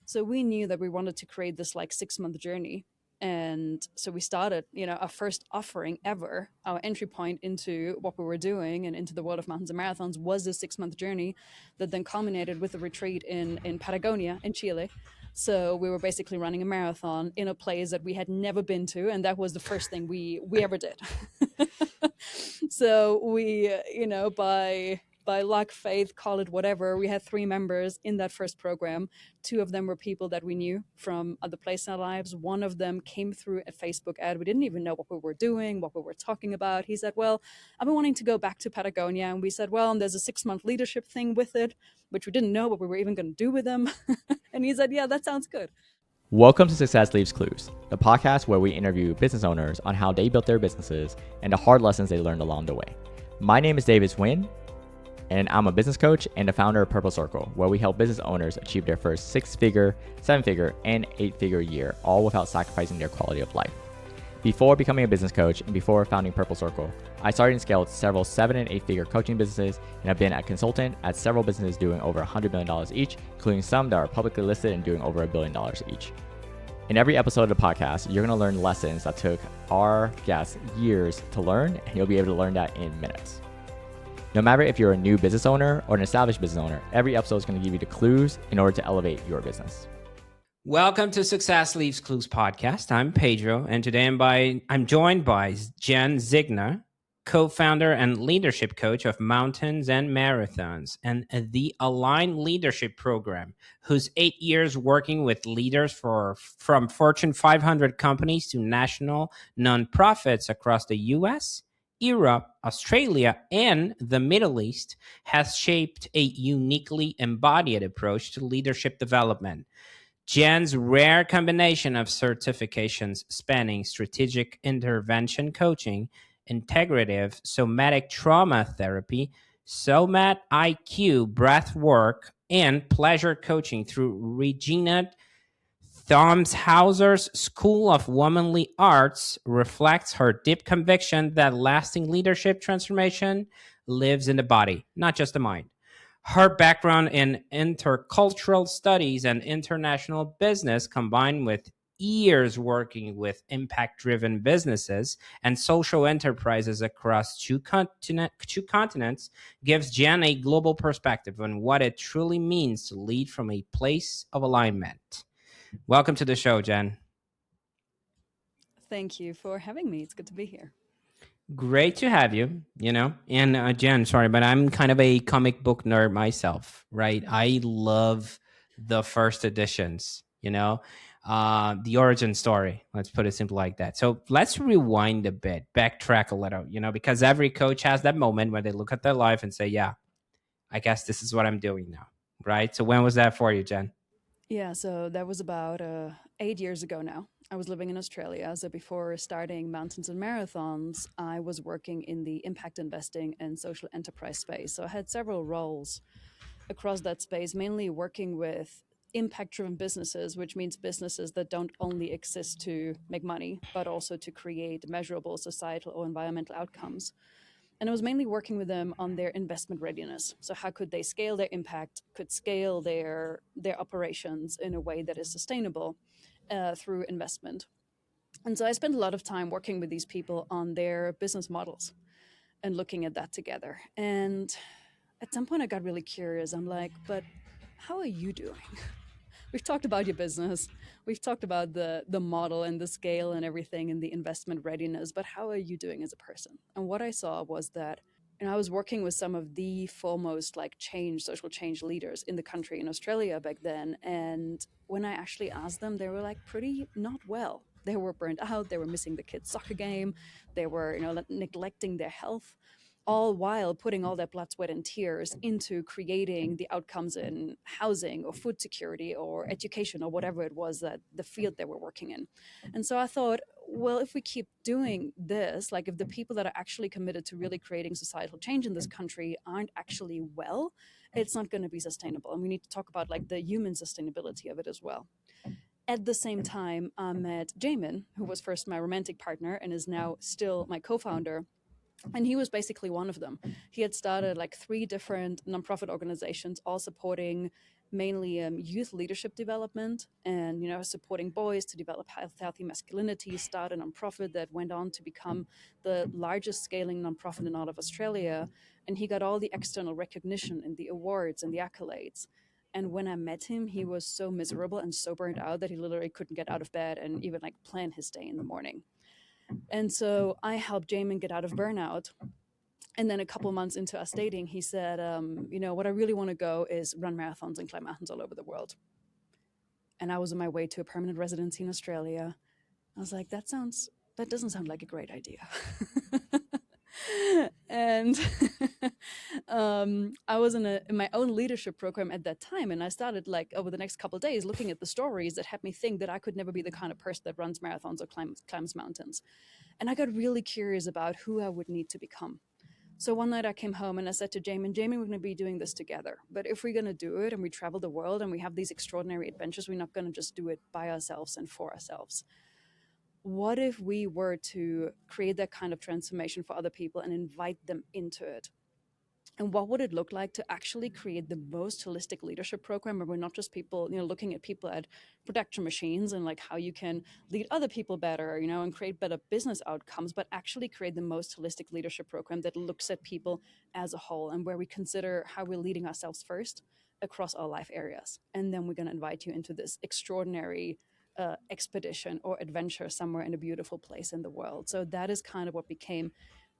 So we knew that we wanted to create this like 6-month journey. And so we started, our first offering ever, our entry point into what we were doing and into the world of mountains and marathons was this 6-month journey that then culminated with a retreat in Patagonia in Chile. So we were basically running a marathon in a place that we had never been to, and that was the first thing we ever did. So we, by luck, faith, call it whatever, we had 3 members in that first program. 2 of them were people that we knew from other places in our lives. One of them came through a Facebook ad. We didn't even know what we were doing, what we were talking about. He said, well, I've been wanting to go back to Patagonia. And we said, well, and there's a 6-month leadership thing with it, which we didn't know what we were even going to do with them. And he said, yeah, that sounds good. Welcome to Success Leaves Clues, the podcast where we interview business owners on how they built their businesses and the hard lessons they learned along the way. My name is David Swin, and I'm a business coach and the founder of Purple Circle, where we help business owners achieve their first 6-figure, 7-figure, and 8-figure year, all without sacrificing their quality of life. Before becoming a business coach and before founding Purple Circle, I started and scaled several 7- and 8-figure coaching businesses and have been a consultant at several businesses doing over $100 million each, including some that are publicly listed and doing over $1 billion each. In every episode of the podcast, you're going to learn lessons that took our guests years to learn, and you'll be able to learn that in minutes. No matter if you're a new business owner or an established business owner, every episode is going to give you the clues in order to elevate your business. Welcome to Success Leaves Clues podcast. I'm Pedro, and today I'm joined by Jen Ziegner, co-founder and leadership coach of Mountains and Marathons and the Align Leadership Program, whose 8 years working with leaders from Fortune 500 companies to national nonprofits across the U.S., Europe, Australia, and the Middle East has shaped a uniquely embodied approach to leadership development. Jen's rare combination of certifications spanning strategic intervention coaching, integrative somatic trauma therapy, Somat IQ breath work, and pleasure coaching through Regina Thomshauser's School of Womanly Arts reflects her deep conviction that lasting leadership transformation lives in the body, not just the mind. Her background in intercultural studies and international business, combined with years working with impact-driven businesses and social enterprises across two continents, gives Jen a global perspective on what it truly means to lead from a place of alignment. Welcome to the show, Jen. Thank you for having me. It's good to be here. Great to have you, And Jen, sorry, but I'm kind of a comic book nerd myself, right? I love the first editions, the origin story. Let's put it simple like that. So let's rewind a bit, backtrack a little, because every coach has that moment where they look at their life and say, yeah, I guess this is what I'm doing now, right? So when was that for you, Jen? Yeah, so that was about 8 years ago now. I was living in Australia. So before starting Mountains and Marathons, I was working in the impact investing and social enterprise space. So I had several roles across that space, mainly working with impact-driven businesses, which means businesses that don't only exist to make money, but also to create measurable societal or environmental outcomes. And I was mainly working with them on their investment readiness. So how could they scale their impact, could scale their operations in a way that is sustainable through investment. And so I spent a lot of time working with these people on their business models and looking at that together. And at some point I got really curious. I'm like, but how are you doing? We've talked about your business. We've talked about the model and the scale and everything and the investment readiness, but how are you doing as a person? And what I saw was that, I was working with some of the foremost social change leaders in the country in Australia back then. And when I actually asked them, they were like pretty not well. They were burned out. They were missing the kids' soccer game. They were, neglecting their health, all while putting all their blood, sweat, and tears into creating the outcomes in housing or food security or education or whatever it was that the field they were working in. And so I thought, well, if we keep doing this, like if the people that are actually committed to really creating societal change in this country aren't actually well, it's not going to be sustainable. And we need to talk about the human sustainability of it as well. At the same time, I met Jamin, who was first my romantic partner and is now still my co-founder. And he was basically one of them. He had started 3 different nonprofit organizations, all supporting mainly youth leadership development and, supporting boys to develop healthy masculinity. Started a nonprofit that went on to become the largest scaling nonprofit in all of Australia. And he got all the external recognition and the awards and the accolades. And when I met him, he was so miserable and so burned out that he literally couldn't get out of bed and even like plan his day in the morning. And so I helped Jamin get out of burnout. And then a couple months into us dating, he said, what I really want to go is run marathons and climb mountains all over the world. And I was on my way to a permanent residency in Australia. I was like, that doesn't sound like a great idea. And I was in my own leadership program at that time, and I started like over the next couple of days looking at the stories that had me think that I could never be the kind of person that runs marathons or climbs mountains. And I got really curious about who I would need to become. So one night I came home and I said to Jamie, we're going to be doing this together. But if we're going to do it and we travel the world and we have these extraordinary adventures, we're not going to just do it by ourselves and for ourselves. What if we were to create that kind of transformation for other people and invite them into it? And what would it look like to actually create the most holistic leadership program where we're not just people, looking at people at production machines and like how you can lead other people better, and create better business outcomes, but actually create the most holistic leadership program that looks at people as a whole and where we consider how we're leading ourselves first across all life areas. And then we're going to invite you into this extraordinary expedition or adventure somewhere in a beautiful place in the world. So that is kind of what became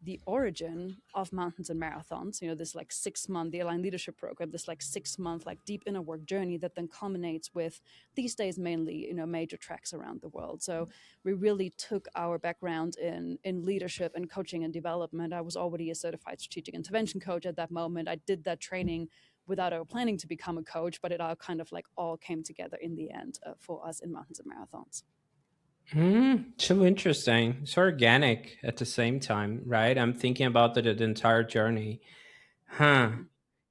the origin of Mountains and Marathons, this like 6 month, the Aligned Leadership Program, this like 6 month, like deep inner work journey that then culminates with these days mainly, major tracks around the world. So we really took our background in leadership and coaching and development. I was already a certified strategic intervention coach at that moment. I did that training without ever planning to become a coach, but it all kind of like all came together in the end for us in Mountains and Marathons. So interesting. So organic at the same time, right? I'm thinking about the entire journey. Huh.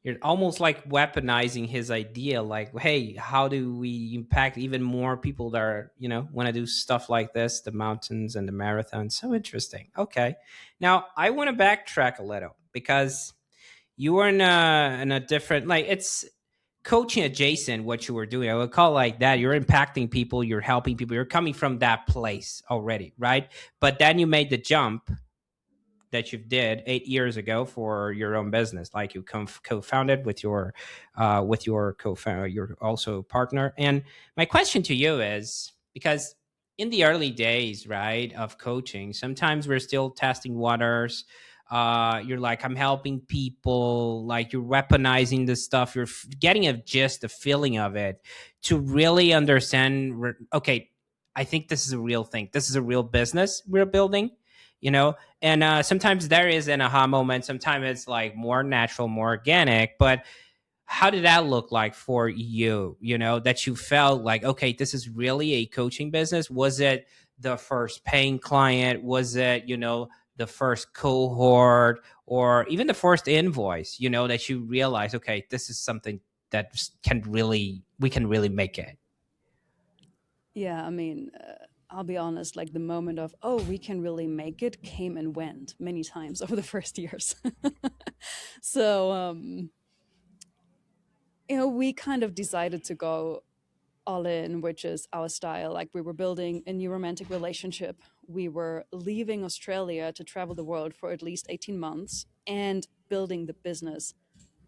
You're almost like weaponizing his idea, like, hey, how do we impact even more people that are, want to do stuff like this, the mountains and the marathon? So interesting. Okay. Now I want to backtrack a little because you were in a different, like, it's coaching adjacent what you were doing. I would call it like that. You're impacting people, you're helping people, you're coming from that place already, right? But then you made the jump that you did 8 years ago for your own business, like you co-founded with your co-founder, your also partner. And my question to you is, because in the early days, right, of coaching, sometimes we're still testing waters. You're like, I'm helping people, like you're weaponizing the stuff, you're getting a gist, a feeling of it to really understand, okay, I think this is a real thing, this is a real business we're building, and sometimes there is an aha moment, sometimes it's like more natural, more organic. But how did that look like for you, that you felt like, okay, this is really a coaching business? Was it the first paying client? Was it, the first cohort, or even the first invoice, that you realize, okay, this is something that we can really make it? Yeah, I mean, I'll be honest, like the moment of, oh, we can really make it came and went many times over the first years. So, we kind of decided to go all in, which is our style. Like we were building a new romantic relationship. We were leaving Australia to travel the world for at least 18 months and building the business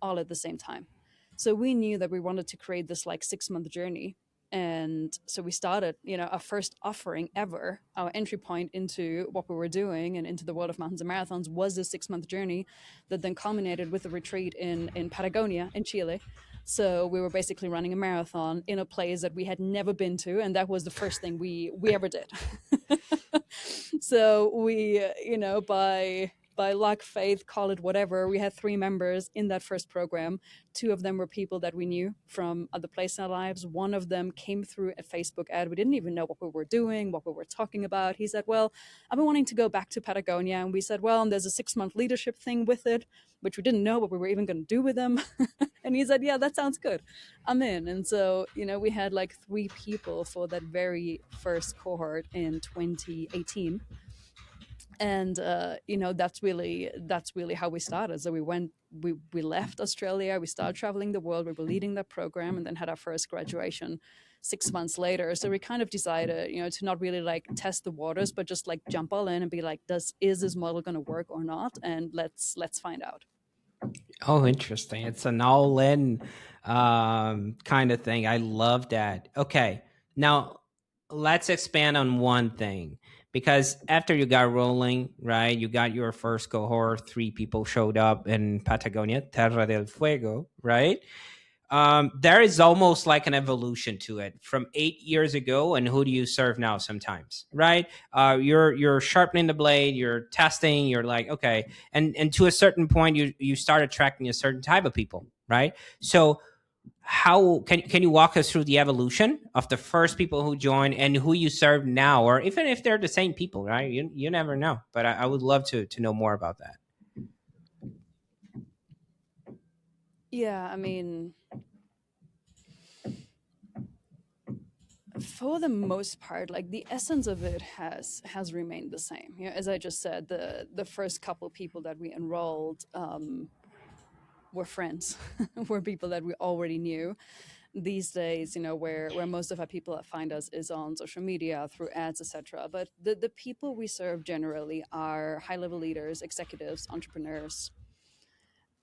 all at the same time. So we knew that we wanted to create this like 6 month journey. And so we started, our first offering ever, our entry point into what we were doing and into the world of mountains and marathons was this 6 month journey that then culminated with a retreat in Patagonia in Chile. So we were basically running a marathon in a place that we had never been to, and that was the first thing we ever did. So we, by luck, faith, call it whatever, we had 3 members in that first program. 2 of them were people that we knew from other places in our lives. One of them came through a Facebook ad. We didn't even know what we were doing, what we were talking about. He said, well, I've been wanting to go back to Patagonia. And we said, well, and there's a 6 month leadership thing with it, which we didn't know what we were even going to do with them. And he said, yeah, that sounds good, I'm in. And so, we had like 3 people for that very first cohort in 2018. And that's really how we started. So we went we left Australia, we started traveling the world, we were leading that program, and then had our first graduation 6 months later. So we kind of decided, to not really like test the waters, but just like jump all in and be like, is this model going to work or not? And let's find out. Oh, interesting. It's an all-in kind of thing. I love that. Okay, now let's expand on one thing, because after you got rolling, right? You got your first cohort. 3 people showed up in Patagonia, Terra del Fuego, right? There is almost like an evolution to it from 8 years ago. And who do you serve now? Sometimes, right? You're sharpening the blade, you're testing, you're like, okay, and to a certain point, you start attracting a certain type of people, right? So how can you walk us through the evolution of the first people who joined and who you serve now, or even if they're the same people, right? You never know, but I would love to know more about that. Yeah, I mean, for the most part, like the essence of it has remained the same. As I just said, the first couple people that we enrolled were friends, were people that we already knew. These days, where most of our people that find us is on social media through ads, etc. But the people we serve generally are high level leaders, executives, entrepreneurs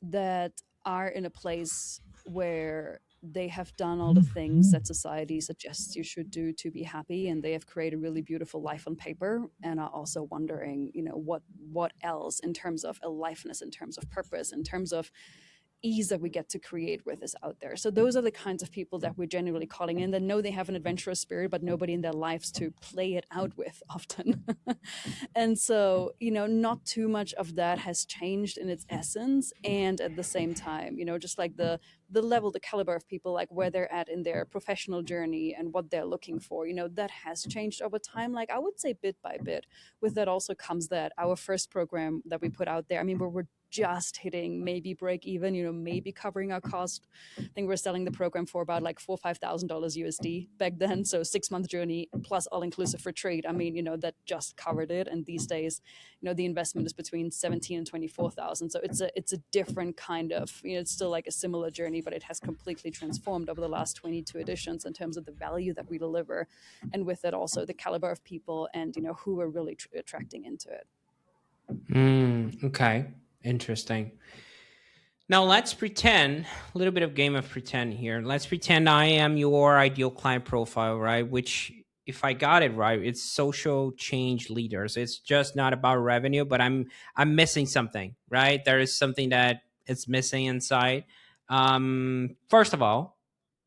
that are in a place where they have done all the things that society suggests you should do to be happy, and they have created a really beautiful life on paper, and are also wondering, what else in terms of aliveness, in terms of purpose, in terms of ease that we get to create with is out there. So those are the kinds of people that we're genuinely calling in, that know they have an adventurous spirit, but nobody in their lives to play it out with often. And so, not too much of that has changed in its essence. And at the same time, just like the level, the caliber of people, like where they're at in their professional journey and what they're looking for, that has changed over time. Like I would say bit by bit. With that also comes that our first program that we put out there, I mean, we're just hitting maybe break even, maybe covering our cost. I think we're selling the program for about like $4,000-$5,000 USD back then. So 6-month journey plus all inclusive retreat. I mean, that just covered it. And these days, the investment is between 17 and 24,000. So it's a different kind of, it's still like a similar journey, but it has completely transformed over the last 22 editions in terms of the value that we deliver, and with it also the caliber of people and who we're really attracting into it. Okay, interesting. Now let's pretend a little bit of game of pretend here. Let's pretend I am your ideal client profile, right? Which, if I got it right, it's social change leaders. It's just not about revenue, but I'm missing something, right? There is something that is missing inside. First of all,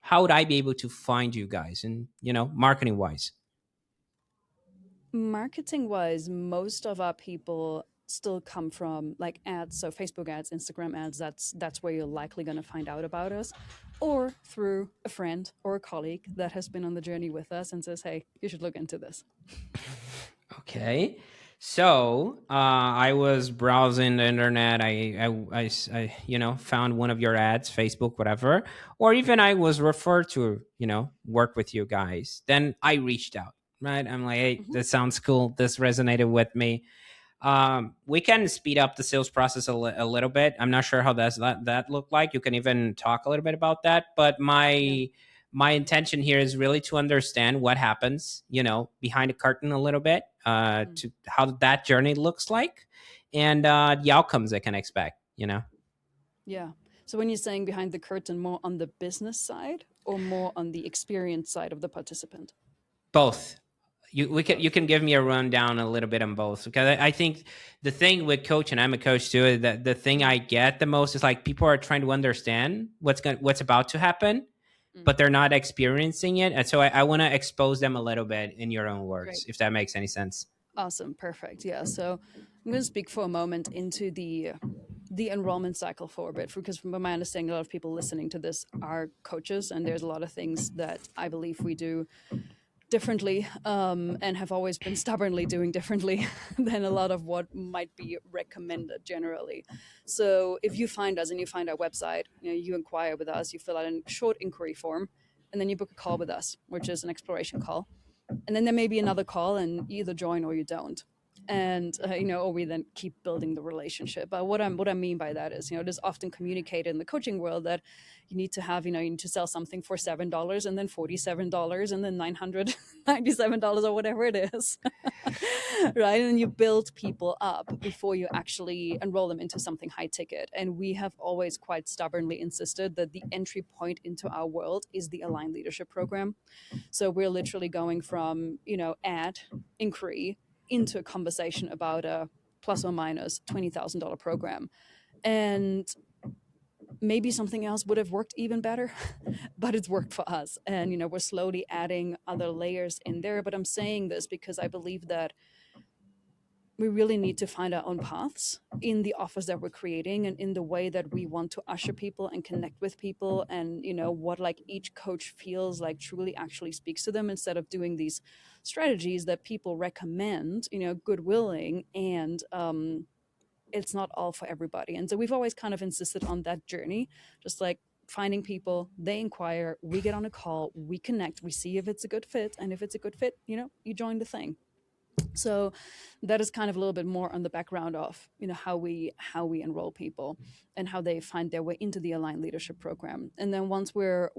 how would I be able to find you guys, and marketing wise? Marketing wise, most of our people still come from like ads, so Facebook ads, Instagram ads. That's where you're likely going to find out about us, or through a friend or a colleague that has been on the journey with us and says, hey, you should look into this. Okay. So I was browsing the internet. I found one of your ads, Facebook, whatever, or even I was referred to, work with you guys. Then I reached out, right? I'm like, hey, this sounds cool. This resonated with me. We can speed up the sales process a little bit. I'm not sure how that looked like. You can even talk a little bit about that. But my intention here is really to understand what happens, behind the curtain a little bit, to how that journey looks like, and the outcomes I can expect. Yeah. So when you're saying behind the curtain, more on the business side or more on the experience side of the participant? Both. You can give me a rundown a little bit on both, because I think the thing with coach, and I'm a coach too, is that the thing I get the most is like people are trying to understand what's about to happen, but they're not experiencing it, and so I want to expose them a little bit in your own words. Great. If that makes any sense. Awesome, perfect. Yeah, so I'm going to speak for a moment into the enrollment cycle for a bit, because from my understanding, a lot of people listening to this are coaches, and there's a lot of things that I believe we do differently, and have always been stubbornly doing differently than a lot of what might be recommended generally. So if you find us and you find our website, you inquire with us, you fill out a short inquiry form, and then you book a call with us, which is an exploration call. And then there may be another call, and you either join or you don't. and or we then keep building the relationship. But what I mean by that is, it is often communicated in the coaching world that you need to have, you need to sell something for $7 and then $47 and then $997 or whatever it is. Right, and you build people up before you actually enroll them into something high ticket. And we have always quite stubbornly insisted that the entry point into our world is the aligned leadership program. So we're literally going from, ad inquiry into a conversation about a plus or minus $20,000 program. And maybe something else would have worked even better, but it's worked for us. And, we're slowly adding other layers in there. But I'm saying this because I believe that we really need to find our own paths in the offers that we're creating and in the way that we want to usher people and connect with people, and what like each coach feels like truly actually speaks to them, instead of doing these strategies that people recommend, good willing, and it's not all for everybody. And so we've always kind of insisted on that journey, just like finding people, they inquire, we get on a call, we connect, we see if it's a good fit, and if it's a good fit, you join the thing. So that is kind of a little bit more on the background of how we enroll people and how they find their way into the aligned leadership program. And then once we're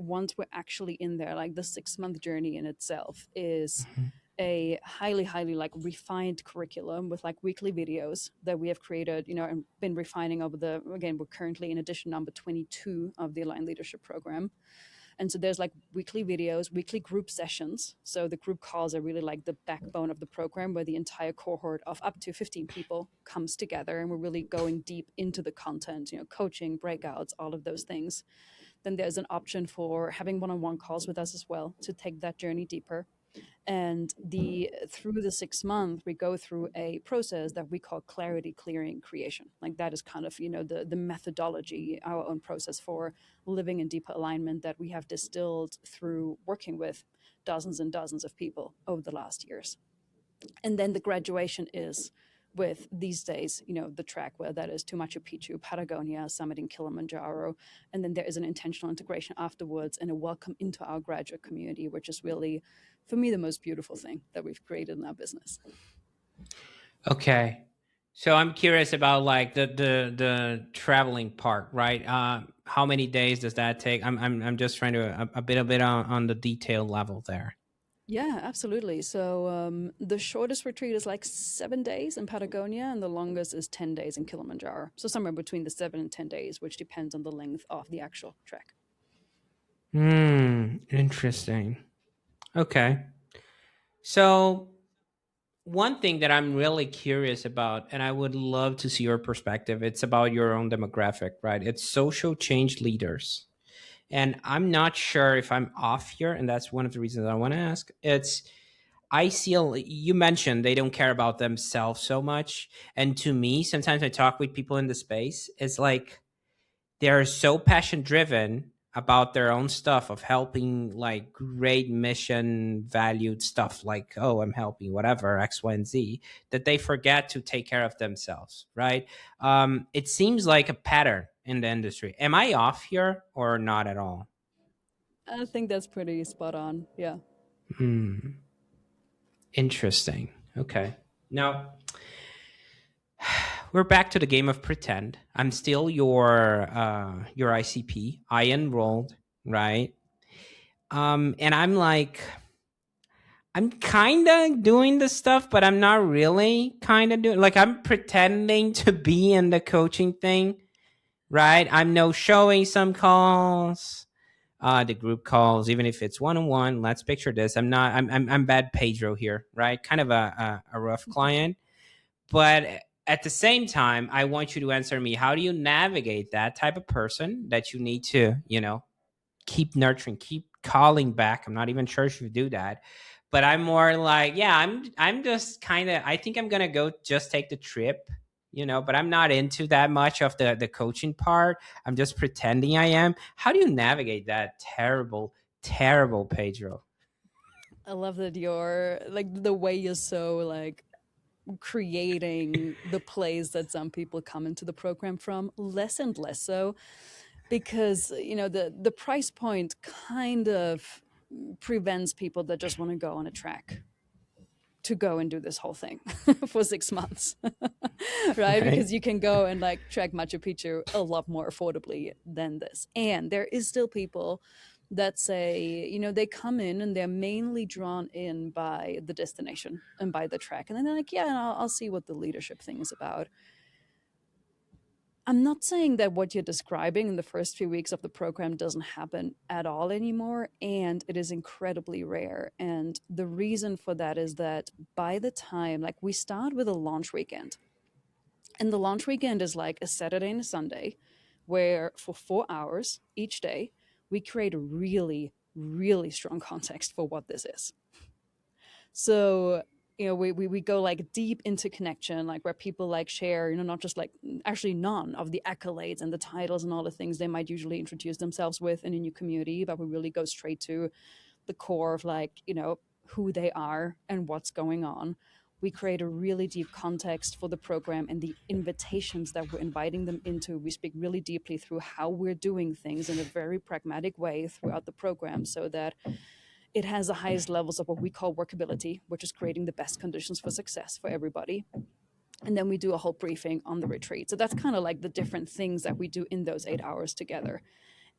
actually in there, like the 6-month journey in itself is Mhm. a highly like refined curriculum with like weekly videos that we have created, and been refining over we're currently in edition number 22 of the aligned leadership program. And so there's like weekly videos, weekly group sessions. So the group calls are really like the backbone of the program, where the entire cohort of up to 15 people comes together, and we're really going deep into the content, coaching, breakouts, all of those things. Then there's an option for having one-on-one calls with us as well to take that journey deeper. And the through the 6 month, we go through a process that we call clarity, clearing, creation. Like that is kind of the methodology, our own process for living in deeper alignment, that we have distilled through working with dozens and dozens of people over the last years. And then the graduation is with these days, the track, where that is to Machu Picchu, Patagonia, summiting Kilimanjaro. And then there is an intentional integration afterwards and a welcome into our graduate community, which is really, for me, the most beautiful thing that we've created in our business. Okay. So I'm curious about like the traveling part, right? How many days does that take? I'm just trying to a bit on the detail level there. Yeah, absolutely. So the shortest retreat is like 7 days in Patagonia, and the longest is 10 days in Kilimanjaro. So somewhere between the 7 and 10 days, which depends on the length of the actual trek. Interesting. Okay. So one thing that I'm really curious about, and I would love to see your perspective, it's about your own demographic, right? It's social change leaders. And I'm not sure if I'm off here, and that's one of the reasons I want to ask. I see, you mentioned they don't care about themselves so much. And to me, sometimes I talk with people in the space, it's like they're so passion driven about their own stuff of helping, like great mission valued stuff, like, oh, I'm helping whatever X, Y, and Z, that they forget to take care of themselves, right? It seems like a pattern in the industry. Am I off here or not at all? I think that's pretty spot on. Yeah. Hmm. Interesting. Okay. Now we're back to the game of pretend. I'm still your ICP. I enrolled, right? And I'm like, I'm kind of doing the stuff, but I'm not really kind of doing. Like I'm pretending to be in the coaching thing, right? I'm no showing some calls, the group calls, even if it's one on one. Let's picture this. I'm not. I'm bad Pedro here, right? Kind of a rough client. But at the same time, I want you to answer me. How do you navigate that type of person that you need to, keep nurturing, keep calling back? I'm not even sure if you do that. But I'm more like, yeah, I'm just kind of, I think I'm gonna go just take the trip, but I'm not into that much of the coaching part. I'm just pretending I am. How do you navigate that terrible, terrible Pedro? I love that you're like the way you're so like creating the plays that some people come into the program from, less and less so, because the price point kind of prevents people that just want to go on a track. to go and do this whole thing for 6 months, right? Right. Because you can go and like trek Machu Picchu a lot more affordably than this. And there is still people that say, they come in and they're mainly drawn in by the destination and by the trek. And then they're like, yeah, I'll see what the leadership thing is about. I'm not saying that what you're describing in the first few weeks of the program doesn't happen at all anymore, and it is incredibly rare. And the reason for that is that by the time, like, we start with a launch weekend, and the launch weekend is like a Saturday and a Sunday, where for 4 hours each day, we create a really, really strong context for what this is. So we go like deep into connection, like where people like share, not just like actually none of the accolades and the titles and all the things they might usually introduce themselves with in a new community, but we really go straight to the core of like, who they are and what's going on. We create a really deep context for the program and the invitations that we're inviting them into. We speak really deeply through how we're doing things in a very pragmatic way throughout the program, so that it has the highest levels of what we call workability, which is creating the best conditions for success for everybody. And then we do a whole briefing on the retreat. So that's kind of like the different things that we do in those 8 hours together.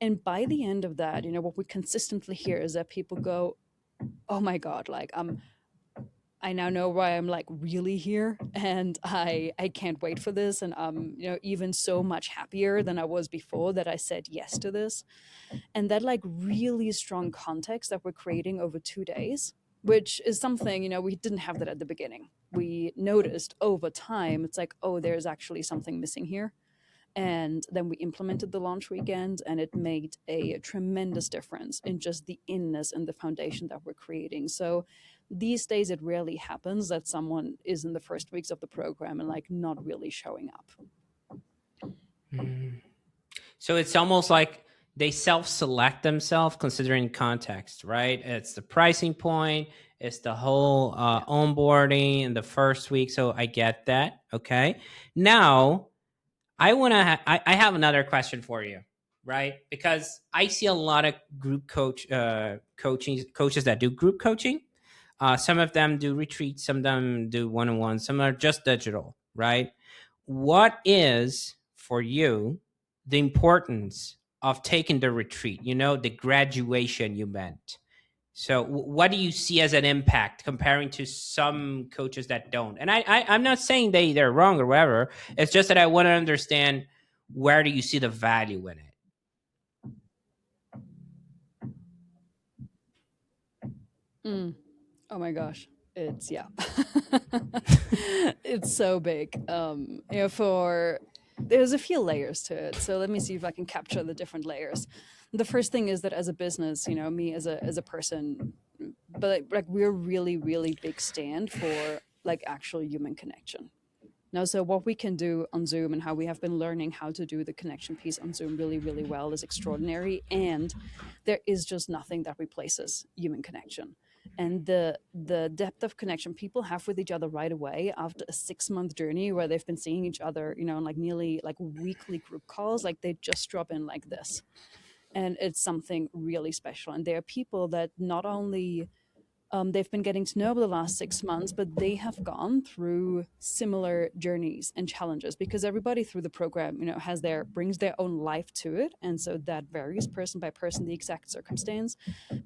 And by the end of that, what we consistently hear is that people go, oh my God, like I now know why I'm like really here, and I can't wait for this, and I'm even so much happier than I was before that I said yes to this. And that like really strong context that we're creating over 2 days, which is something we didn't have that at the beginning. We noticed over time it's like, oh, there's actually something missing here. And then we implemented the launch weekend, and it made a tremendous difference in just the inness and the foundation that we're creating. So these days it rarely happens that someone is in the first weeks of the program and like not really showing up. Mm. So it's almost like they self-select themselves considering context, right? It's the pricing point, it's the whole onboarding in the first week. So I get that. Okay. Now I want to. I have another question for you, right? Because I see a lot of group coaches that do group coaching. Some of them do retreats, some of them do one-on-one, some are just digital, right? What is for you the importance of taking the retreat? The graduation you meant. So what do you see as an impact comparing to some coaches that don't? And I'm not saying they're wrong or whatever. It's just that I want to understand, where do you see the value in Mm. Oh my gosh. It's it's so big. There's a few layers to it. So let me see if I can capture the different layers. The first thing is that as a business, me as a person, but like we're really, really big stand for like actual human connection. Now, so what we can do on Zoom and how we have been learning how to do the connection piece on Zoom really, really well is extraordinary. And there is just nothing that replaces human connection. And the depth of connection people have with each other right away after a 6-month journey where they've been seeing each other, on like nearly like weekly group calls, like they just drop in like this. And it's something really special. And there are people that not only they've been getting to know over the last 6 months, but they have gone through similar journeys and challenges, because everybody through the program, brings their own life to it. And so that varies person by person, the exact circumstance,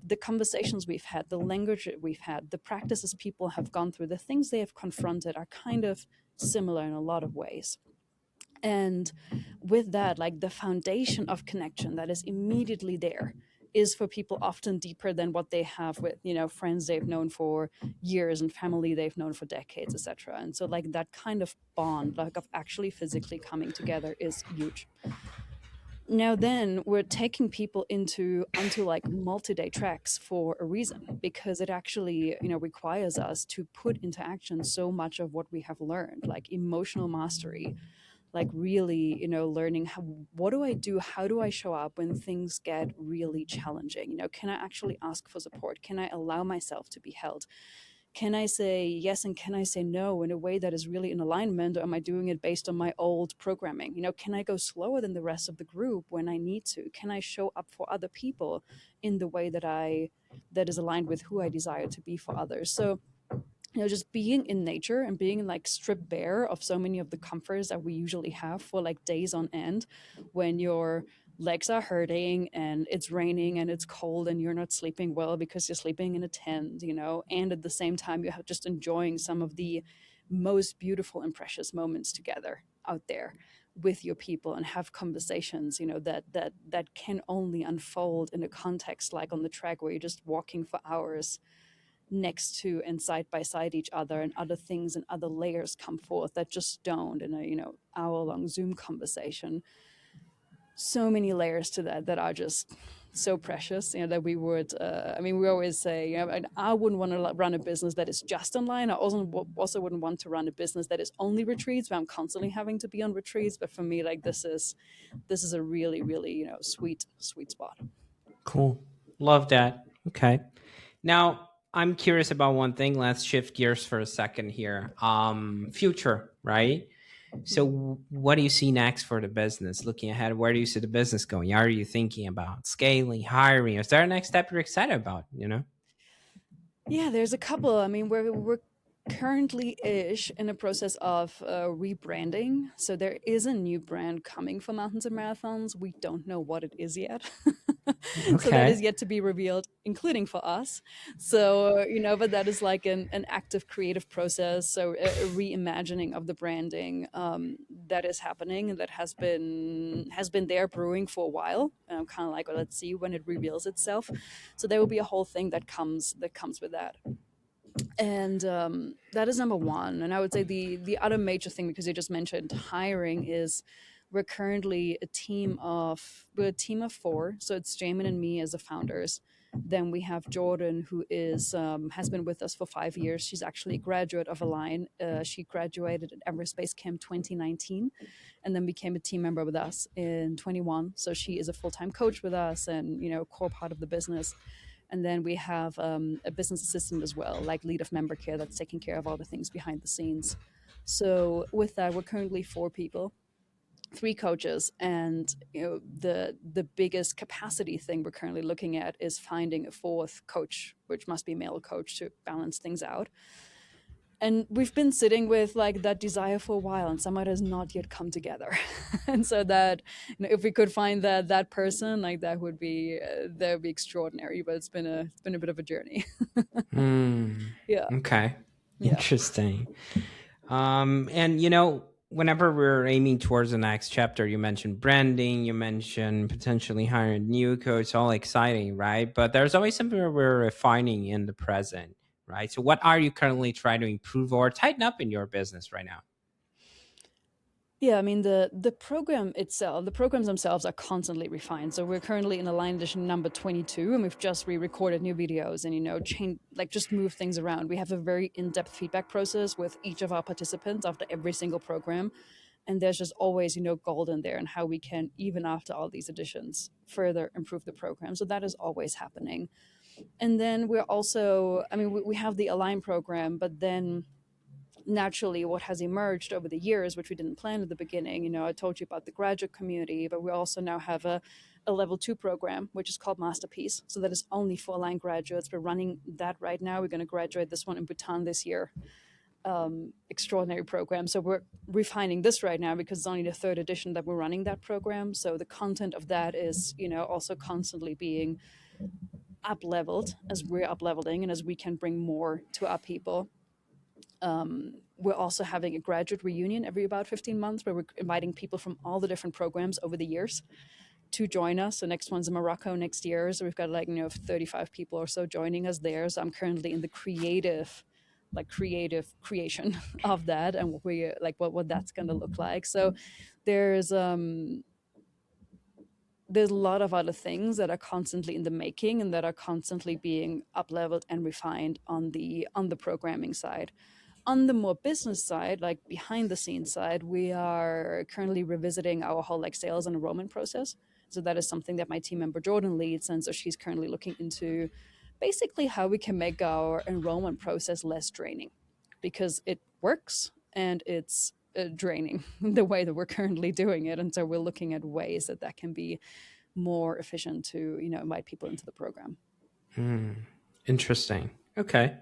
the conversations we've had, the language that we've had, the practices people have gone through, the things they have confronted are kind of similar in a lot of ways. And with that, like the foundation of connection that is immediately there is for people often deeper than what they have with friends they've known for years and family they've known for decades, etc. And so like that kind of bond, like of actually physically coming together, is huge. Now then we're taking people onto like multi-day tracks for a reason, because it actually requires us to put into action so much of what we have learned, like emotional mastery, like really learning what do I do, how do I show up when things get really challenging. Can I actually ask for support? Can I allow myself to be held? Can I say yes and can I say no in a way that is really in alignment, or am I doing it based on my old programming? Can I go slower than the rest of the group when I need to? Can I show up for other people in the way that is aligned with who I desire to be for others? So just being in nature and being like stripped bare of so many of the comforts that we usually have for like days on end, when your legs are hurting and it's raining and it's cold and you're not sleeping well because you're sleeping in a tent, and at the same time you have just enjoying some of the most beautiful and precious moments together out there with your people, and have conversations, that can only unfold in a context like on the track where you're just walking for hours next to and side by side each other, and other things and other layers come forth that just don't in a hour long Zoom conversation. So many layers to that are just so precious, that we would we always say, I wouldn't want to run a business that is just online. I also wouldn't want to run a business that is only retreats, where I'm constantly having to be on retreats. But for me, like, this is a really, really, sweet spot. Cool. Love that. Okay. Now, I'm curious about one thing. Let's shift gears for a second here. Future, right? So what do you see next for the business? Looking ahead, where do you see the business going? Are you thinking about scaling, hiring? Is there a next step you're excited about, Yeah, there's a couple. I mean, we're currently ish in a process of rebranding. So there is a new brand coming for Mountains and Marathons. We don't know what it is yet. So that is Okay. yet to be revealed, including for us. So, but that is like an active creative process. So a reimagining of the branding, that is happening, and that has been there brewing for a while. Kind of like, well, let's see when it reveals itself. So there will be a whole thing that comes with that. And that is number one. And I would say the other major thing, because you just mentioned hiring, is we're a team of four. So it's Jamin and me as the founders. Then we have Jordan, who has been with us for 5 years. She's actually a graduate of Align. She graduated at Everest Base Camp 2019, and then became a team member with us in 21. So she is a full-time coach with us, and core part of the business. And then we have a business assistant as well, like lead of member care, that's taking care of all the things behind the scenes. So with that, we're currently four people, three coaches, and the biggest capacity thing we're currently looking at is finding a fourth coach, which must be male coach, to balance things out. And we've been sitting with like that desire for a while, and somehow it has not yet come together. And so that, if we could find that person, like, that would be extraordinary. But it's been a bit of a journey. Hmm. Yeah, Okay. yeah. Interesting. And whenever we're aiming towards the next chapter, you mentioned branding, you mentioned potentially hiring a new coach, all exciting, right? But there's always something we're refining in the present, right? So what are you currently trying to improve or tighten up in your business right now? Yeah, I mean, the program itself, the programs themselves are constantly refined. So we're currently in Align Edition number 22, and we've just re-recorded new videos and change, like, just move things around. We have a very in-depth feedback process with each of our participants after every single program, and there's just always gold in there, and how we can, even after all these additions, further improve the program. So that is always happening. And then we're also, I mean, we have the Align program, but then naturally what has emerged over the years, which we didn't plan at the beginning, I told you about the graduate community, but we also now have a level 2 program, which is called Masterpiece. So that is only for Align graduates. We're running that right now. We're going to graduate this one in Bhutan this year. Extraordinary program. So we're refining this right now, because it's only the third edition that we're running that program. So the content of that is also constantly being up leveled as we're up leveling, and as we can bring more to our people. We're also having a graduate reunion every about 15 months, where we're inviting people from all the different programs over the years to join us. The next one's in Morocco next year. So we've got 35 people or so joining us there. So I'm currently in the creative creation of that, and what that's going to look like. So there's a lot of other things that are constantly in the making, and that are constantly being up leveled and refined on the programming side. On the more business side, like behind the scenes side, we are currently revisiting our whole sales and enrollment process. So that is something that my team member Jordan leads, and so she's currently looking into basically how we can make our enrollment process less draining, because it works and it's draining the way that we're currently doing it. And so we're looking at ways that can be more efficient to invite people into the program. Hmm. Interesting. Okay.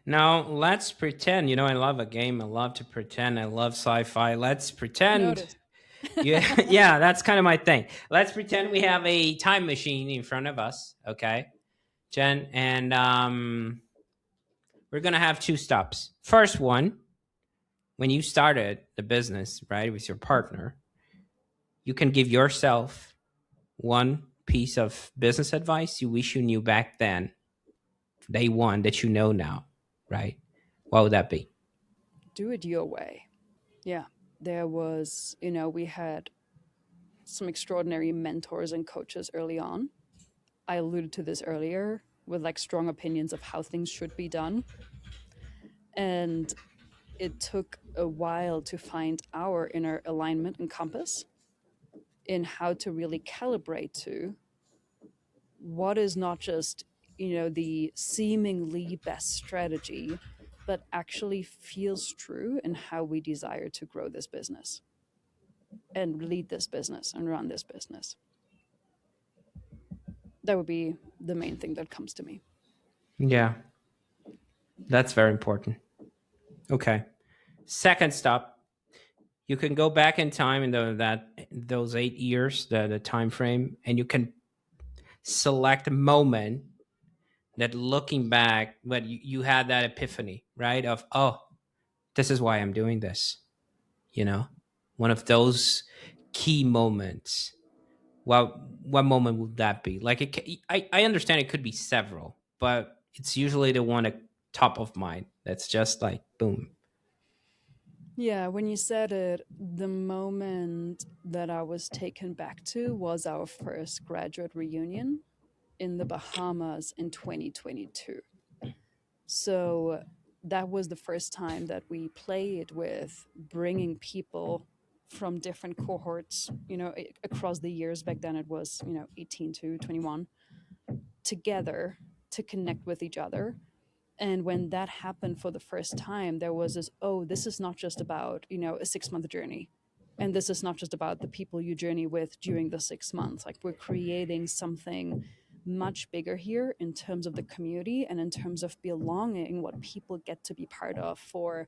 Now let's pretend. I love a game. I love to pretend. I love sci-fi. Let's pretend. Noted. Yeah, yeah, that's kind of my thing. Let's pretend we have a time machine in front of us. Okay, Jen, and we're gonna have two stops. First one, when you started the business, right, with your partner, you can give yourself one piece of business advice you wish you knew back then, day one, that you know now, right? What would that be? Do it your way. Yeah. There was, we had some extraordinary mentors and coaches early on. I alluded to this earlier with like strong opinions of how things should be done. And it took a while to find our inner alignment and compass in how to really calibrate to what is not just, the seemingly best strategy, but actually feels true in how we desire to grow this business and lead this business and run this business. That would be the main thing that comes to me. Yeah, that's very important. Okay. Second stop, you can go back in time in those 8 years, the time frame, and you can select a moment that looking back, but you had that epiphany, right? Of, oh, this is why I'm doing this. You know, one of those key moments. What moment would that be? Like, I understand it could be several, but it's usually the one at top of mind. That's just like boom. Yeah, when you said it, the moment that I was taken back to was our first graduate reunion in the Bahamas in 2022. So that was the first time that we played with bringing people from different cohorts, across the years. Back then it was, 18 to 21, together to connect with each other. And when that happened for the first time, there was this, oh, this is not just about, a 6 month journey. And this is not just about the people you journey with during the 6 months. Like, we're creating something much bigger here in terms of the community and in terms of belonging, what people get to be part of for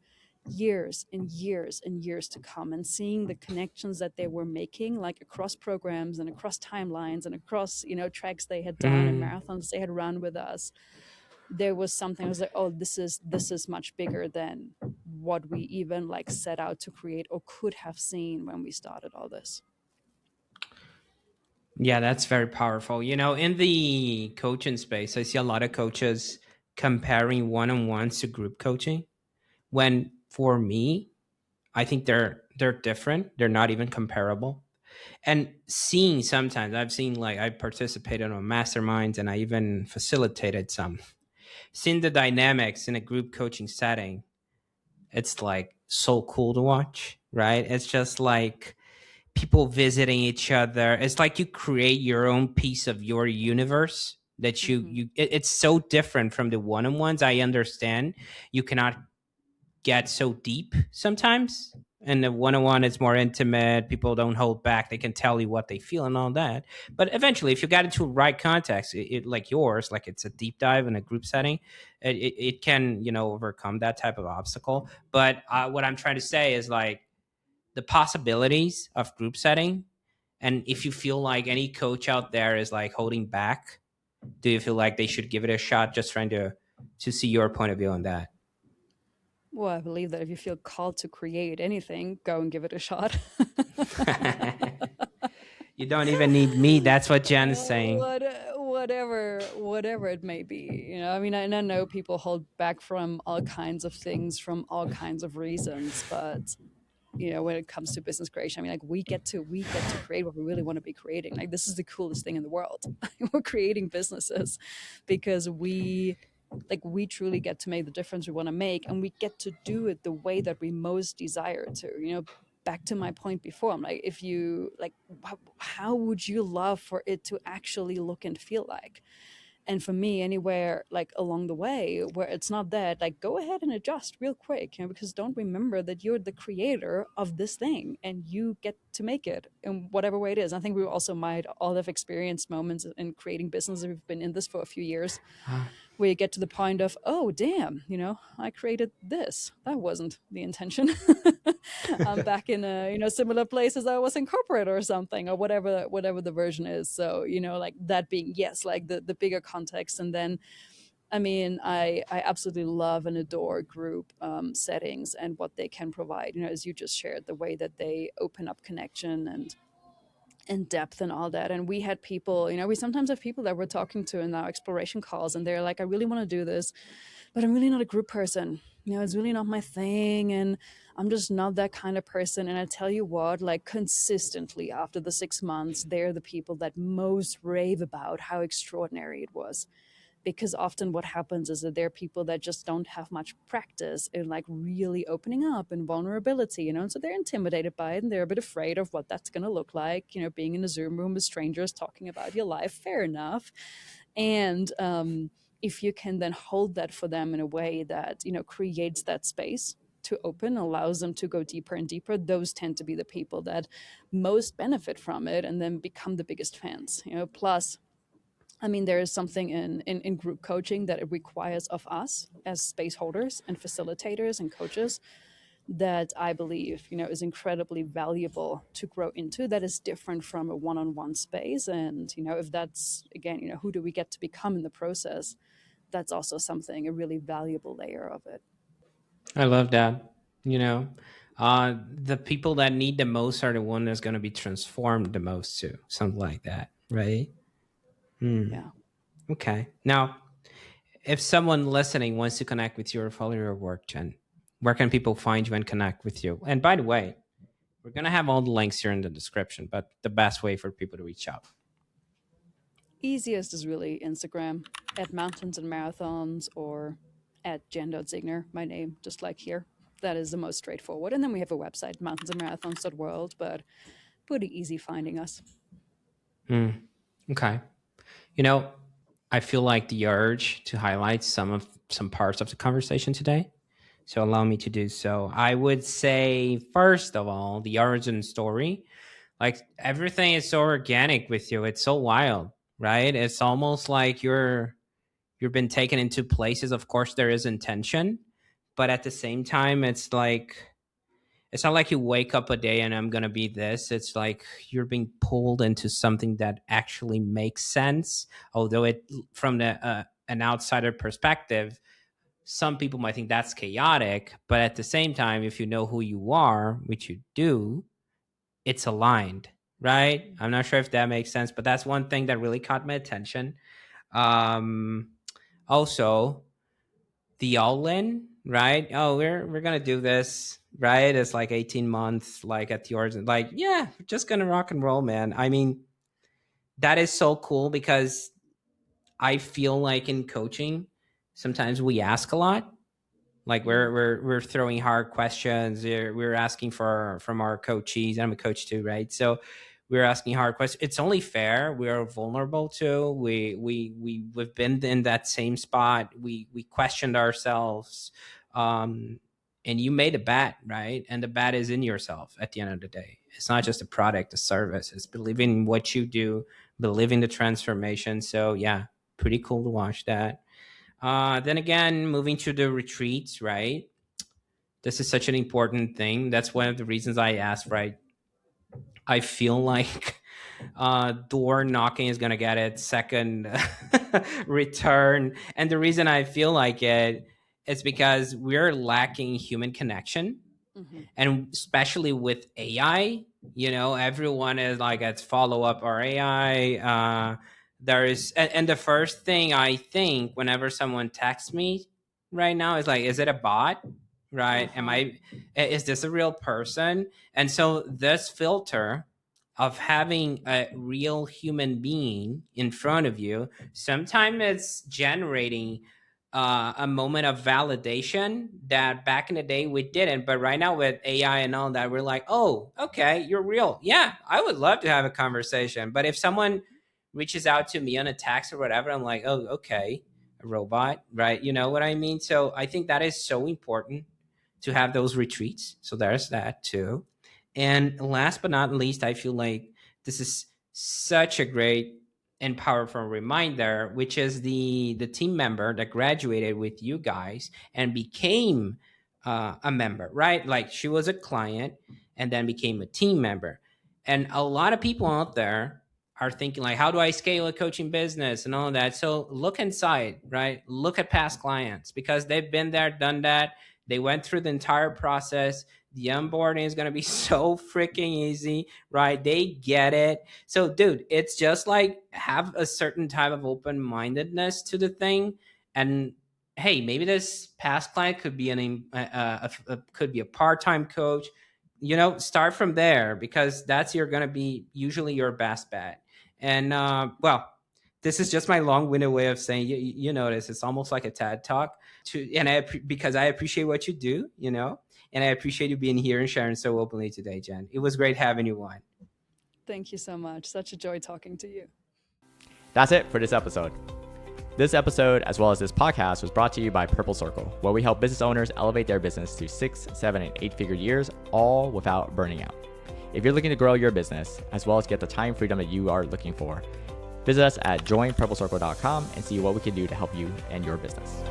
years and years and years to come, and seeing the connections that they were making, like across programs and across timelines and across, treks they had done and Mm. marathons they had run with us. There was something I was like, oh, this is much bigger than what we even like set out to create or could have seen when we started all this. Yeah, that's very powerful. In the coaching space, I see a lot of coaches comparing one-on-ones to group coaching. When for me, I think they're different. They're not even comparable. And seeing sometimes I've seen, like, I participated on masterminds and I even facilitated some. Seeing the dynamics in a group coaching setting, it's like so cool to watch, right? It's just like people visiting each other. It's like you create your own piece of your universe that Mm-hmm. it's so different from the one-on-ones. I understand you cannot get so deep sometimes, and the one-on-one is more intimate. People don't hold back, they can tell you what they feel and all that. But eventually, if you got into right context, it like yours, like it's a deep dive in a group setting, it can overcome that type of obstacle. But what I'm trying to say is, like, the possibilities of group setting. And if you feel like any coach out there is like holding back, do you feel like they should give it a shot? Just trying to see your point of view on that. Well, I believe that if you feel called to create anything, go and give it a shot. You don't even need me. That's what Jen is saying. Whatever it may be, I mean, I know people hold back from all kinds of things from all kinds of reasons, but when it comes to business creation, I mean, like, we get to create what we really want to be creating. Like, this is the coolest thing in the world. We're creating businesses because we truly get to make the difference we want to make, and we get to do it the way that we most desire to. Back to my point before, I'm like, if you like, how would you love for it to actually look and feel like? And for me, anywhere like along the way where it's not that, like, go ahead and adjust real quick, because don't remember that you're the creator of this thing and you get to make it in whatever way it is. I think we also might all have experienced moments in creating business. We've been in this for a few years where you get to the point of, oh damn, I created this, that wasn't the intention. I'm back in a similar place as I was in corporate or something, or whatever the version is. So like that being, yes, like the bigger context. And then I mean, I absolutely love and adore group settings and what they can provide, as you just shared, the way that they open up connection and depth and all that. And we had people, we sometimes have people that we're talking to in our exploration calls, and they're like, I really want to do this, but I'm really not a group person. It's really not my thing. And I'm just not that kind of person. And I tell you what, like consistently after the 6 months, they're the people that most rave about how extraordinary it was. Because often what happens is that there are people that just don't have much practice in like really opening up and vulnerability, and so they're intimidated by it and they're a bit afraid of what that's going to look like, being in a Zoom room with strangers talking about your life. Fair enough. And if you can then hold that for them in a way that creates that space to open, allows them to go deeper and deeper, those tend to be the people that most benefit from it and then become the biggest fans. Plus, I mean, there is something in group coaching that it requires of us as space holders and facilitators and coaches that I believe, is incredibly valuable to grow into, that is different from a one-on-one space. And, if that's, again, who do we get to become in the process? That's also something, a really valuable layer of it. I love that. You know, the people that need the most are the one that's going to be transformed the most too. Something like that, right? Yeah. Okay. Now, if someone listening wants to connect with you or follow your work, Jen, where can people find you and connect with you? And by the way, we're going to have all the links here in the description, but the best way for people to reach out. Easiest is really Instagram at Mountains and Marathons, or at Jen.Ziegner, my name, just like here. That is the most straightforward. And then we have a website, mountainsandmarathons.world, but pretty easy finding us. Okay. You know, I feel like the urge to highlight some parts of the conversation today. So allow me to do so. I would say, first of all, the origin story. Like everything is so organic with you. It's so wild, right? It's almost like you've been taken into places. Of course, there is intention, but at the same time, it's not like you wake up a day and I'm going to be this. It's like you're being pulled into something that actually makes sense. Although it, from an outsider perspective, some people might think that's chaotic, but at the same time, if you know who you are, which you do, it's aligned, right? I'm not sure if that makes sense, but that's one thing that really caught my attention. Also, the all-in, right? Oh, we're gonna do this, right? It's like 18 months, like at the origin, like, yeah, we're just gonna rock and roll, man. I mean, that is so cool because I feel like in coaching, sometimes we ask a lot. Like we're throwing hard questions. We're asking from our coachees. I'm a coach too, right? So we're asking hard questions. It's only fair. We are vulnerable too. We've been in that same spot. We questioned ourselves, and you made a bet, right? And the bet is in yourself. At the end of the day, it's not just a product, a service. It's believing in what you do, believing the transformation. So yeah, pretty cool to watch that. Then again, moving to the retreats, right? This is such an important thing. That's one of the reasons I asked, right? I feel like door knocking is going to get its second return. And the reason I feel like it is because we're lacking human connection. Mm-hmm. And especially with AI, everyone is like, let's follow up our AI. There is, and the first thing I think whenever someone texts me right now is like, is it a bot? Right? Is this a real person? And so this filter of having a real human being in front of you, sometimes it's generating a moment of validation that back in the day we didn't. But right now with AI and all that, we're like, oh, okay, you're real. Yeah, I would love to have a conversation. But if someone reaches out to me on a text or whatever, I'm like, oh, okay, a robot, right? You know what I mean? So I think that is so important to have those retreats. So there's that too. And last but not least, I feel like this is such a great and powerful reminder, which is the team member that graduated with you guys and became a member, right? Like she was a client and then became a team member. And a lot of people out there are thinking like, how do I scale a coaching business and all of that? So look inside, right? Look at past clients because they've been there, done that. They went through the entire process. The onboarding is going to be so freaking easy, right? They get it. So, dude, it's just like have a certain type of open-mindedness to the thing. And hey, maybe this past client could be could be a part-time coach. Start from there because that's going to be usually your best bet. And well, this is just my long-winded way of saying you notice it's almost like a TED talk because I appreciate what you do, and I appreciate you being here and sharing so openly today, Jen. It was great having you on. Thank you so much. Such a joy talking to you. That's it for this episode. This episode, as well as this podcast, was brought to you by Purple Circle, where we help business owners elevate their business to 6, 7, and 8-figure years, all without burning out. If you're looking to grow your business, as well as get the time freedom that you are looking for, visit us at joinpurplecircle.com and see what we can do to help you and your business.